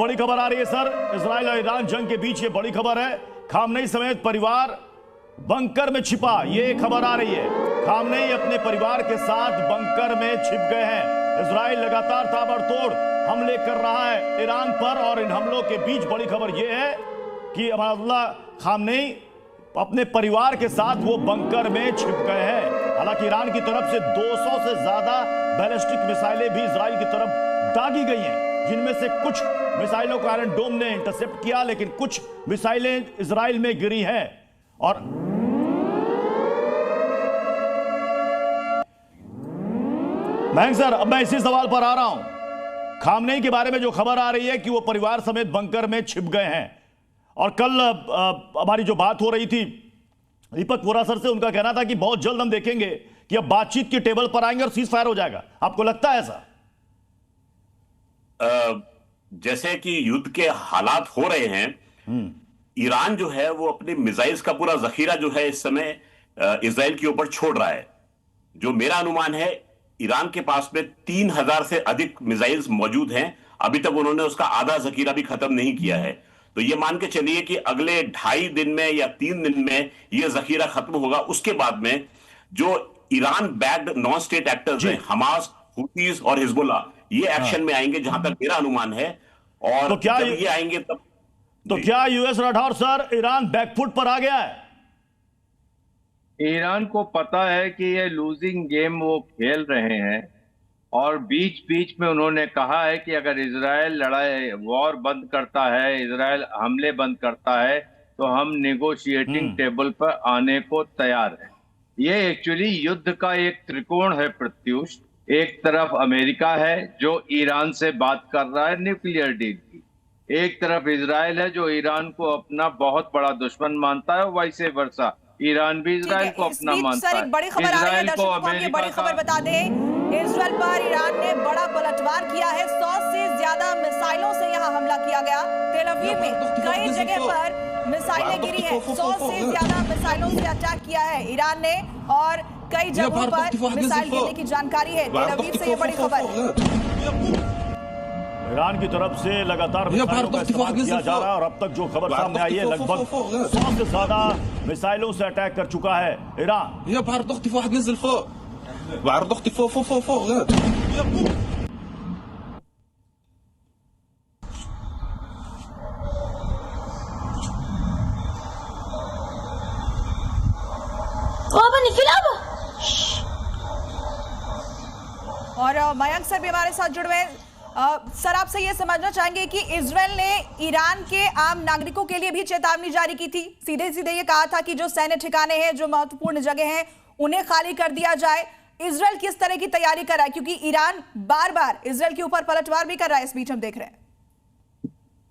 बड़ी खबर आ रही है सर, इजराइल और ईरान जंग के बीच ये बड़ी खबर है। खामनेई समेत परिवार बंकर में छिपा, ये खबर आ रही है। खामनेई अपने परिवार के साथ बंकर में छिप गए हैं। इजराइल लगातार ताबड़तोड़ हमले कर रहा है ईरान पर, और इन हमलों के बीच बड़ी खबर यह है कि अयातुल्लाह खामनेई अपने परिवार के साथ वो बंकर में छिप गए हैं। हालांकि ईरान की तरफ से 200 से ज्यादा बैलिस्टिक मिसाइलें भी इजराइल की तरफ दागी गई हैं, जिनमें से कुछ मिसाइलों को आयरन डोम ने इंटरसेप्ट किया, लेकिन कुछ मिसाइलें इजराइल में गिरी हैं। और महंग सर, अब मैं इसी सवाल पर आ रहा हूं। खामनेई के बारे में जो खबर आ रही है कि वो परिवार समेत बंकर में छिप गए हैं, और कल हमारी जो बात हो रही थी दीपक वोरा सर से, उनका कहना था कि बहुत जल्द हम देखेंगे कि अब बातचीत की टेबल पर आएंगे और सीज फायर हो जाएगा। आपको लगता है ऐसा? जैसे कि युद्ध के हालात हो रहे हैं, ईरान जो है वो अपने मिसाइल्स का पूरा जखीरा जो है इस समय इजराइल के ऊपर छोड़ रहा है। जो मेरा अनुमान है, ईरान के पास में 3000 से अधिक मिसाइल्स मौजूद हैं। अभी तक उन्होंने उसका आधा जखीरा भी खत्म नहीं किया है। तो ये मान के चलिए कि अगले 2.5 दिन में या 3 दिन में ये जखीरा खत्म होगा। उसके बाद में जो Iran backed non state actors हैं, हमास, हुतीज और हिजबुल्लाह, ये एक्शन में आएंगे, जहां तक मेरा अनुमान है। और तो क्या जब ये आएंगे तब तो क्या US Rathore sir, Iran back foot पर आ गया है? ईरान को पता है कि ये लूजिंग गेम वो खेल रहे हैं, और बीच बीच में उन्होंने कहा है कि अगर इजराइल लड़ाई वॉर बंद करता है, इजराइल हमले बंद करता है, तो हम नेगोशिएटिंग टेबल पर आने को तैयार हैं। ये एक्चुअली युद्ध का एक त्रिकोण है प्रत्युष। एक तरफ अमेरिका है जो ईरान से बात कर रहा है न्यूक्लियर डील की, एक तरफ इजराइल है जो ईरान को अपना बहुत बड़ा दुश्मन मानता है, वैसे वर्षा ईरान भी इजराइल को अपना मानता है। एक बड़ी खबर आ रही है दर्शकों को, हम ये बड़ी खबर बता दें, इजराइल पर ईरान ने बड़ा पलटवार किया है। 100 से ज्यादा मिसाइलों से यहां हमला किया गया। तेल अवीव में कई जगह पर मिसाइलें गिरी हैं। 100 से ज्यादा मिसाइलों से अटैक किया है ईरान ने, और कई जगहों पर मिसाइल गिरने की जानकारी है। तेल अवीव से ये बड़ी खबर है। ईरान की तरफ से लगातार मिसाइलों का इस्तेमाल किया जा रहा है, और अब तक जो खबर सामने आई है, लगभग 100 से ज्यादा मिसाइलों से अटैक कर चुका है ईरान। और मयंक सर भी हमारे साथ जुड़ गए। सर, आपसे ये समझना चाहेंगे कि इजराइल ने ईरान के आम नागरिकों के लिए भी चेतावनी जारी की थी। सीधे सीधे ये कहा था कि जो सैन्य ठिकाने हैं, जो महत्वपूर्ण जगह हैं, उन्हें खाली कर दिया जाए। इजराइल किस तरह की तैयारी कर रहा है, क्योंकि ईरान बार बार इजराइल के ऊपर पलटवार भी कर रहा है, इस बीच हम देख रहे हैं।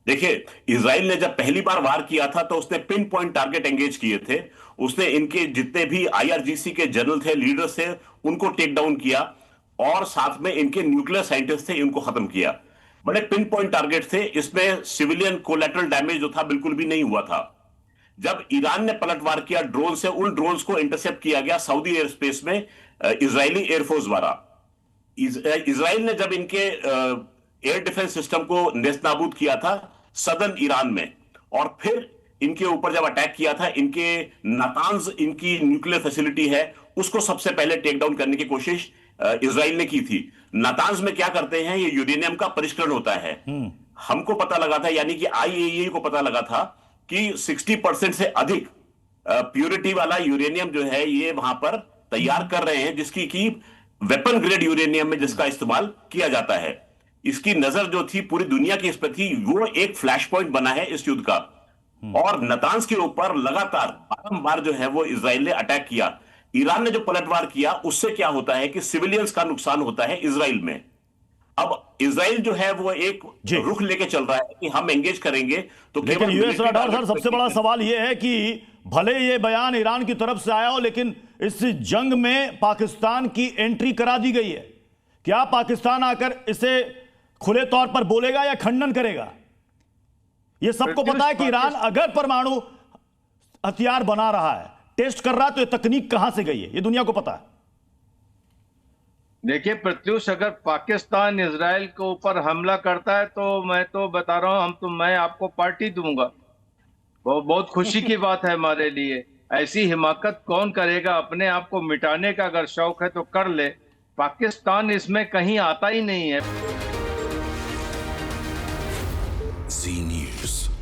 देखिए, इजराइल ने जब पहली बार वार किया था तो उसने पिन पॉइंट टारगेट एंगेज किए थे। उसने इनके जितने भी IRGC के जनरल थे, लीडर्स थे, उनको टेक डाउन किया, और साथ में इनके न्यूक्लियर साइंटिस्ट थे, इनको खत्म किया। बड़े पिन पॉइंट टारगेट थे। इसमें सिविलियन कोलैटरल डैमेज जो था बिल्कुल भी नहीं हुआ था। जब ईरान ने पलटवार किया ड्रोन से, उन ड्रोन्स को इंटरसेप्ट किया गया सऊदी एयर स्पेस में इजरायली एयरफोर्स द्वारा। इजराइल ने जब इनके एयर डिफेंस सिस्टम को नेस्तनाबूद किया था सदर्न ईरान में, और फिर इनके ऊपर जब अटैक किया था, इनके नातांज, इनकी न्यूक्लियर फैसिलिटी है, उसको सबसे पहले टेक डाउन करने की कोशिश इजराइल ने की थी। नातांज में क्या करते हैं, ये यूरेनियम का परिष्करण होता है। हमको पता लगा था, यानी कि IAEA को पता लगा था कि 60% से अधिक प्योरिटी वाला यूरेनियम जो है ये वहां पर तैयार कर रहे हैं, जिसकी की वेपन ग्रेड यूरेनियम में जिसका इस्तेमाल किया जाता है। इसकी नजर जो थी पूरी दुनिया की इस पर थी, वो एक फ्लैश पॉइंट बना है इस युद्ध का। और नातांज के ऊपर लगातार बारंबार जो है वो इजराइल ने अटैक किया। ईरान ने जो पलटवार किया, उससे क्या होता है कि सिविलियंस का नुकसान होता है इजराइल में। अब इजराइल जो है वो एक रुख लेके चल रहा है कि हम एंगेज करेंगे, तो लेकिन यूएस राठौर सर, सबसे बड़ा सवाल यह है कि भले ये बयान ईरान की तरफ से आया हो, लेकिन इस जंग में पाकिस्तान की एंट्री करा दी गई है। क्या पाकिस्तान आकर इसे खुले तौर पर बोलेगा या खंडन करेगा? यह सबको पता है कि ईरान अगर परमाणु हथियार बना रहा है, टेस्ट कर रहा है, तो ये तकनीक कहां से गई है, ये दुनिया को पता है। देखिए प्रत्युष, अगर पाकिस्तान इजराइल के ऊपर हमला करता है तो मैं तो बता रहा हूं, मैं आपको पार्टी दूंगा। वो बहुत खुशी की बात है हमारे लिए। ऐसी हिमाकत कौन करेगा? अपने आप को मिटाने का अगर शौक है तो कर ले। पाकिस्तान इसमें कहीं आता ही नहीं है। जी न्यूज़।